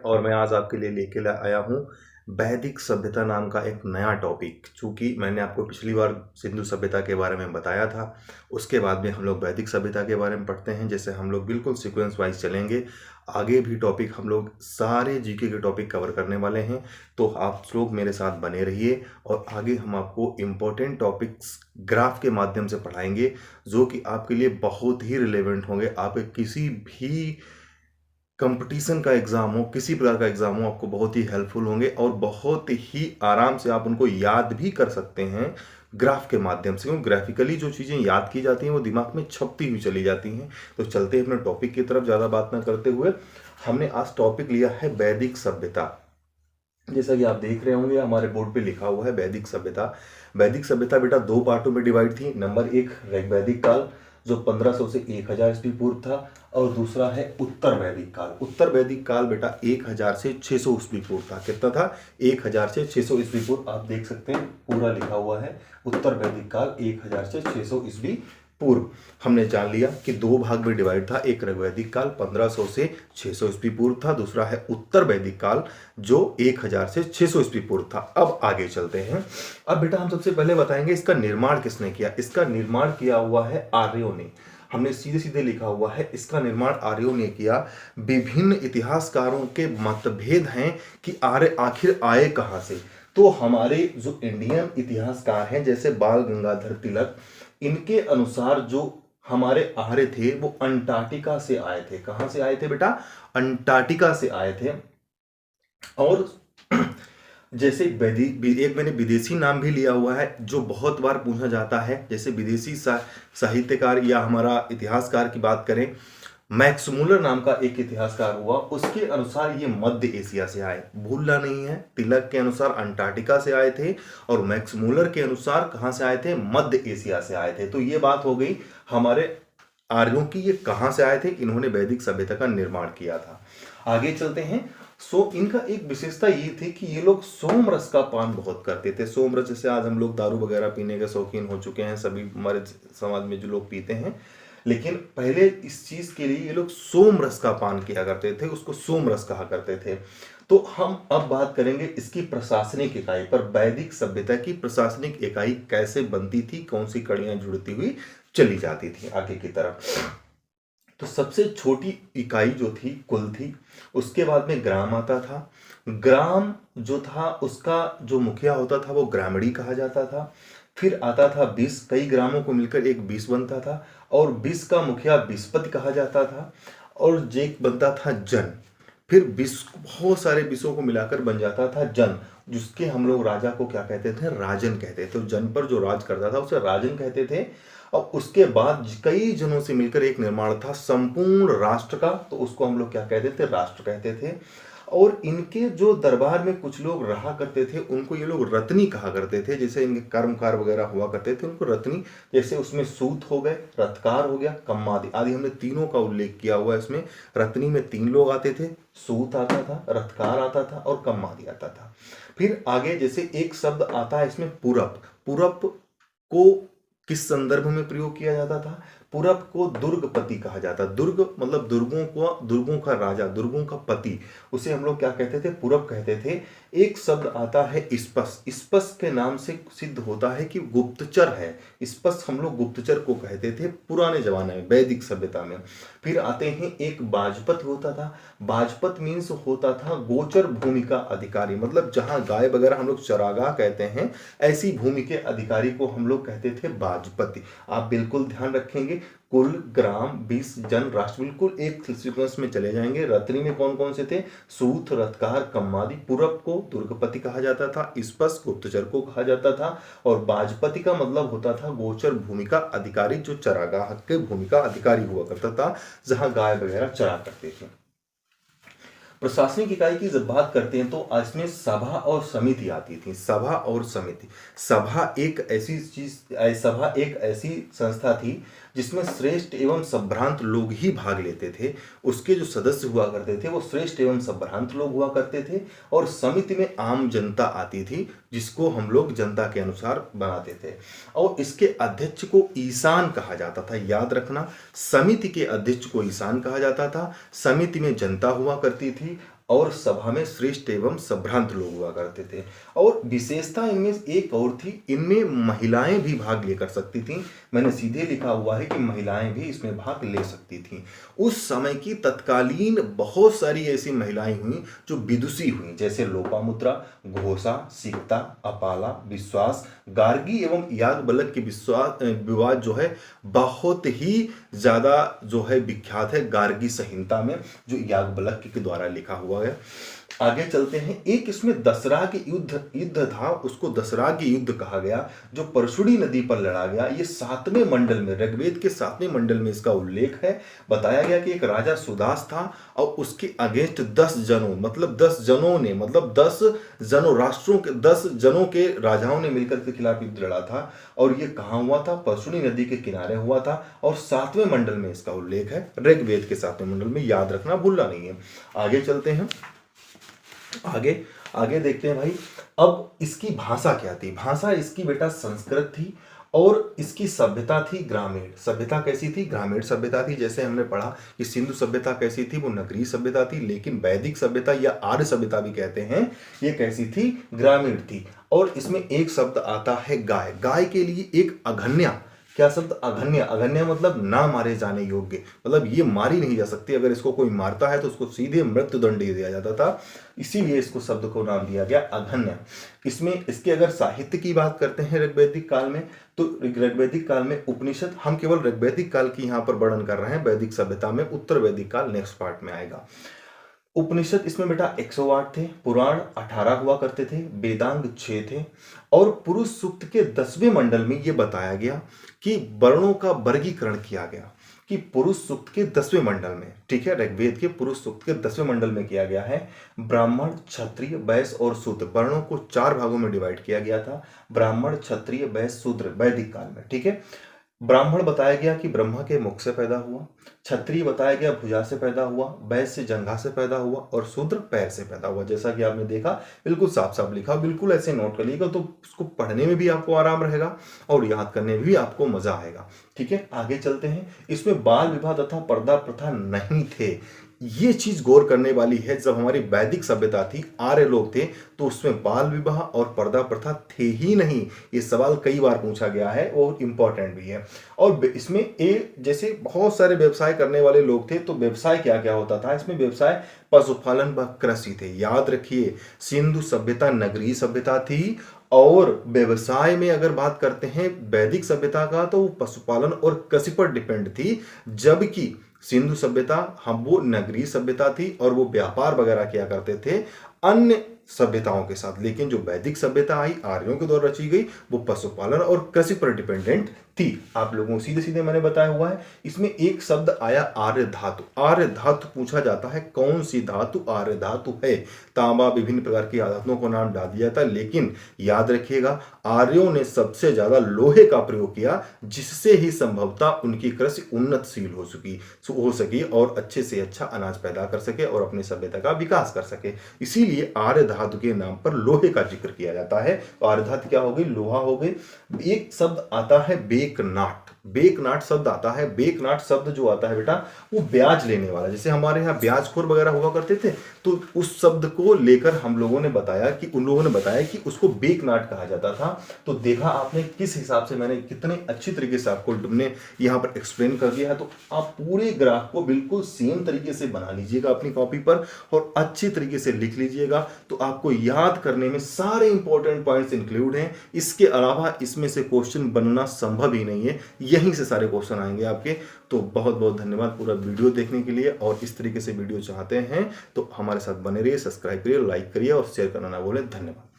और मैं आज आपके लिए लेके आया हूँ वैदिक सभ्यता नाम का एक नया टॉपिक। चूँकि मैंने आपको पिछली बार सिंधु सभ्यता के बारे में बताया था, उसके बाद में हम लोग वैदिक सभ्यता के बारे में पढ़ते हैं। जैसे हम लोग बिल्कुल सीक्वेंस वाइज चलेंगे, आगे भी टॉपिक हम लोग सारे जीके के टॉपिक कवर करने वाले हैं। तो आप लोग मेरे साथ बने रहिए और आगे हम आपको इम्पोर्टेंट टॉपिक्स ग्राफ के माध्यम से पढ़ाएंगे, जो कि आपके लिए बहुत ही रिलेवेंट होंगे। आपके किसी भी कंपटीशन का एग्ज़ाम हो, किसी प्रकार का एग्ज़ाम हो, आपको बहुत ही हेल्पफुल होंगे और बहुत ही आराम से आप उनको याद भी कर सकते हैं ग्राफ के माध्यम से। क्योंकि ग्राफिकली जो चीज़ें याद की जाती हैं वो दिमाग में छपती हुई चली जाती हैं। तो चलते हैं अपने टॉपिक की तरफ, ज़्यादा बात ना करते हुए। हमने आज टॉपिक लिया है वैदिक सभ्यता। जैसा कि आप देख रहे होंगे हमारे बोर्ड पे लिखा हुआ है वैदिक सभ्यता। वैदिक सभ्यता बेटा दो पार्टों में डिवाइड थी। नंबर एक ऋग्वैदिक काल, जो 1500 से 1000 ईस्वी पूर्व था, और दूसरा है उत्तर वैदिक काल। उत्तर वैदिक काल बेटा 1000 से 600 ईस्वी पूर्व था। कितना था? 1000 से 600 ईस्वी पूर्व। आप देख सकते हैं पूरा लिखा हुआ है उत्तर वैदिक काल 1000 से 600 ईस्वी पूर्व। हमने जान लिया कि दो भाग में डिवाइड था। एक ऋग्वैदिक काल 1500 से 600 ईस्वी पूर्व था, दूसरा है उत्तर वैदिक काल जो 1000 से 600 ईस्वी पूर्व था। अब आगे चलते हैं। अब बेटा हम सबसे पहले बताएंगे इसका निर्माण किसने किया। इसका निर्माण किया हुआ है आर्यों ने। हमने सीधे सीधे लिखा हुआ है इसका निर्माण आर्यों ने किया। विभिन्न इतिहासकारों के मतभेद हैं कि आर्य आखिर आए कहां से। तो हमारे जो इंडियन इतिहासकार हैं जैसे बाल गंगाधर तिलक, इनके अनुसार जो हमारे आर्य थे वो अंटार्कटिका से आए थे। कहां से आए थे बेटा? अंटार्कटिका से आए थे। और जैसे एक मैंने विदेशी नाम भी लिया हुआ है जो बहुत बार पूछा जाता है। जैसे विदेशी साहित्यकार या हमारा इतिहासकार की बात करें, मैक्स मूलर नाम का एक इतिहासकार हुआ, उसके अनुसार ये मध्य एशिया से आए। भूलना नहीं है, तिलक के अनुसार अंटार्कटिका से आए थे और मैक्स मूलर के अनुसार कहां से आए थे? मध्य एशिया से आए थे। तो ये बात हो गई हमारे आर्यों की। ये कहां से आए थे? इन्होंने वैदिक सभ्यता का निर्माण किया था। आगे चलते हैं। इनका एक विशेषता ये थी कि ये लोग सोम रस का पान बहुत करते थे। सोम रस, जैसे आज हम लोग दारू वगैरह पीने के शौकीन हो चुके हैं, सभी हमारे समाज में जो लोग पीते हैं, लेकिन पहले इस चीज के लिए ये लोग सोम रस का पान किया करते थे, उसको सोम रस कहा करते थे। तो हम अब बात करेंगे इसकी प्रशासनिक इकाई पर। वैदिक सभ्यता की प्रशासनिक इकाई कैसे बनती थी, कौन सी कड़ियां जुड़ती हुई चली जाती थी आगे की तरफ। तो सबसे छोटी इकाई जो थी कुल थी, उसके बाद में ग्राम आता था। ग्राम जो था उसका जो मुखिया होता था वो ग्रामीणी कहा जाता था। फिर आता था बीस, कई ग्रामों को मिलकर एक बीस बनता था और बीस का मुखिया बीसपति कहा जाता था। और जेक बनता था जन। फिर बीस, बहुत सारे बीसों को मिलाकर बन जाता था जन, जिसके हम लोग राजा को क्या कहते थे? राजन कहते थे। तो जन पर जो राज करता था उसे राजन कहते थे। और उसके बाद कई जनों से मिलकर एक निर्माण था संपूर्ण राष्ट्र का, तो उसको हम लोग क्या कहते थे? राष्ट्र कहते थे। और इनके जो दरबार में कुछ लोग रहा करते थे उनको ये लोग रत्नी कहा करते थे। जैसे इनके कर्मकार वगैरह हुआ करते थे उनको रत्नी, जैसे उसमें सूत हो गए, रथकार हो गया, कम्मादि आदि, हमने तीनों का उल्लेख किया हुआ है इसमें। रत्नी में तीन लोग आते थे, सूत आता था, रथकार आता था और कम्मादि आता था। फिर आगे जैसे एक शब्द आता है इसमें पुरप। पुरप को किस संदर्भ में प्रयोग किया जाता था? पुरप को दुर्गपति कहा जाता। दुर्ग मतलब दुर्गों का राजा, दुर्गों का पति, उसे हम लोग क्या कहते थे? पुरप कहते थे। एक शब्द आता है स्पस। स्पस के नाम से सिद्ध होता है कि गुप्तचर है। स्पस हम लोग गुप्तचर को कहते थे पुराने जमाने में, वैदिक सभ्यता में। फिर आते हैं एक बाजपत होता था। बाजपत मीन्स होता था गोचर भूमि का अधिकारी, मतलब जहां गाय वगैरह हम लोग चरागाह कहते हैं, ऐसी भूमि के अधिकारी को हम लोग कहते थे बाजपति। आप बिल्कुल ध्यान रखेंगे, कुल, ग्राम, बीस, जन, राष्ट्र, बिल्कुल एक सीक्वेंस में चले जाएंगे। रत्नी में कौन कौन से थे? सूत, रथकार, कम्मादि। पुरप को दुर्गपति कहा जाता था, स्पस गुप्तचर को कहा जाता था, और बाजपति का मतलब होता था गोचर भूमि का अधिकारी, जो चरागाह के भूमि का अधिकारी हुआ करता था, जहां गाय वगैरह चरा करते थे। प्रशासनिक इकाई की जब बात करते हैं तो इसमें सभा और समिति आती थी। सभा और समिति। सभा एक ऐसी संस्था थी जिसमें श्रेष्ठ एवं संभ्रांत लोग ही भाग लेते थे। उसके जो सदस्य हुआ करते थे वो श्रेष्ठ एवं संभ्रांत लोग हुआ करते थे। और समिति में आम जनता आती थी, जिसको हम लोग जनता के अनुसार बनाते थे। और इसके अध्यक्ष को ईशान कहा जाता था। याद रखना, समिति के अध्यक्ष को ईशान कहा जाता था। समिति में जनता हुआ करती थी और सभा में श्रेष्ठ एवं संभ्रांत लोग हुआ करते थे। और विशेषता इनमें एक और थी, इनमें महिलाएं भी भाग लेकर सकती थीं। मैंने सीधे लिखा हुआ है कि महिलाएं भी इसमें भाग ले सकती थीं। उस समय की तत्कालीन बहुत सारी ऐसी महिलाएं हुई जो विदुषी हुई, जैसे लोपामुद्रा, घोषा, सिकता, अपाला, विश्वास, गार्गी एवं याज्ञवल्क्य के विवाद जो है बहुत ही ज्यादा जो है विख्यात है गार्गी संहिता में, जो याज्ञवल्क्य के द्वारा लिखा हुआ है। आगे चलते हैं। एक इसमें दसरा के युद्ध था, उसको दसरा के युद्ध कहा गया, जो परशुड़ी नदी पर लड़ा गया। ये 7वें मंडल में, ऋग्वेद के 7वें मंडल में इसका उल्लेख है। बताया गया कि एक राजा सुदास था और उसके अगेंस्ट 10 जनों, मतलब 10 जनों ने, मतलब 10 जनों राष्ट्रों के 10 जनों के राजाओं ने मिलकर के खिलाफ युद्ध लड़ा था। और ये कहाँ हुआ था? परशुड़ी नदी के किनारे हुआ था और 7वें मंडल में इसका उल्लेख है, ऋग्वेद के 7वें मंडल में। याद रखना, भूलना नहीं है। आगे चलते हैं। आगे देखते हैं भाई। अब इसकी भाषा क्या थी? भाषा इसकी बेटा संस्कृत थी और इसकी सभ्यता थी ग्रामीण। सभ्यता कैसी थी? ग्रामीण सभ्यता थी। जैसे हमने पढ़ा कि सिंधु सभ्यता कैसी थी? वो नगरीय सभ्यता थी। लेकिन वैदिक सभ्यता या आर्य सभ्यता भी कहते हैं, ये कैसी थी? ग्रामीण थी। और इसमें एक शब्द आता है गाय। गाय के लिए एक अघन्या, क्या शब्द? अघन्य। अघन्य मतलब ना मारे जाने योग्य, मतलब ये मारी नहीं जा सकती। अगर इसको कोई मारता है तो उसको सीधे मृत्युदंड दे दिया जाता था, इसीलिए इसको शब्द को नाम दिया गया अघन्य। इसमें इसके अगर साहित्य की बात करते हैं ऋग्वैदिक काल में, तो ऋग्वैदिक काल में उपनिषद, हम केवल ऋग्वैदिक काल की यहाँ पर वर्णन कर रहे हैं। वैदिक सभ्यता में उत्तर वैदिक काल नेक्स्ट पार्ट में आएगा। उपनिषद इसमें बेटा 108 थे, पुराण 18 हुआ करते थे, वेदांग 6 थे। और पुरुष सूक्त के 10वें मंडल में यह बताया गया कि वर्णों का वर्गीकरण किया गया, कि पुरुष सूक्त के 10वें मंडल में, ठीक है, ऋग्वेद के पुरुष सूक्त के 10वें मंडल में किया गया है। ब्राह्मण, क्षत्रिय, वैश्य और शूद्र, वर्णों को 4 भागों में डिवाइड किया गया था। ब्राह्मण, क्षत्रिय, वैश्य, शूद्र वैदिक काल में, ठीक है। ब्राह्मण बताया गया कि ब्रह्मा के मुख से पैदा हुआ, क्षत्रिय बताया गया भुजा से पैदा हुआ, वैश्य जंघा से पैदा हुआ और शूद्र पैर से पैदा हुआ। जैसा कि आपने देखा, बिल्कुल साफ साफ लिखा, बिल्कुल ऐसे नोट कर लीजिएगा, तो उसको पढ़ने में भी आपको आराम रहेगा और याद करने में भी आपको मजा आएगा, ठीक है। आगे चलते हैं। इसमें बाल विवाह तथा पर्दा प्रथा नहीं थे। ये चीज गौर करने वाली है। जब हमारी वैदिक सभ्यता थी, आर्य लोग थे, तो उसमें बाल विवाह और पर्दा प्रथा थे ही नहीं। ये सवाल कई बार पूछा गया है और इंपॉर्टेंट भी है। और इसमें जैसे बहुत सारे व्यवसाय करने वाले लोग थे, तो व्यवसाय क्या क्या होता था? इसमें व्यवसाय पशुपालन व कृषि थे। याद रखिए, सिंधु सभ्यता नगरीय सभ्यता थी और व्यवसाय में अगर बात करते हैं वैदिक सभ्यता का, तो वो पशुपालन और कृषि पर डिपेंड थी। जबकि सिंधु सभ्यता वो नगरीय सभ्यता थी और वो व्यापार वगैरह किया करते थे अन्य सभ्यताओं के साथ। लेकिन जो वैदिक सभ्यता आई, आर्यों के द्वारा रची गई, वो पशुपालन और कृषि पर डिपेंडेंट थी। आप लोगों को सीधे सीधे मैंने बताया हुआ है। इसमें एक शब्द आया आर्य धातु। आर्य धातु पूछा जाता है, कौन सी धातु आर्य धातु है? तांबा, विभिन्न प्रकार की धातुओं को नाम डाल दिया था। लेकिन याद रखिएगा, आर्यों ने सबसे ज्यादा लोहे का प्रयोग किया, जिससे ही संभवतः उनकी कृषि उन्नतशील हो सकी और अच्छे से अच्छा अनाज पैदा कर सके और अपनी सभ्यता का विकास कर सके। इसीलिए आर्य धातु के नाम पर लोहे का जिक्र किया जाता है। तो आर्य धातु क्या हो गई? लोहा हो गई। एक शब्द आता है बेकनाट। बेकनाट शब्द आता है। बेकनाट शब्द जो आता है बेटा, वो ब्याज लेने वाला। जैसे हमारे यहाँ ब्याजखोर वगैरह हुआ करते थे, तो उस शब्द को लेकर हम लोगों ने बताया कि उन लोगों ने बताया कि उसको बेकनाट कहा जाता था। तो देखा आपने किस हिसाब से मैंने कितने अच्छी तरीके से आपको ने यहाँ पर एक्सप्लेन कर दिया है। तो आप पूरे ग्राफ को बिल्कुल सेम तरीके से बना लीजिएगा अपनी कॉपी पर और अच्छी तरीके से लिख लीजिएगा। तो आपको याद करने में सारे इंपॉर्टेंट पॉइंट्स इंक्लूड हैं। इसके अलावा इसमें से क्वेश्चन बनना संभव ही नहीं है, यहीं से सारे क्वेश्चन आएंगे आपके। तो बहुत बहुत धन्यवाद पूरा वीडियो देखने के लिए। और इस तरीके से वीडियो चाहते हैं तो हमारे साथ बने रहिए, सब्सक्राइब करिए, लाइक करिए और शेयर करना ना भूलें। धन्यवाद।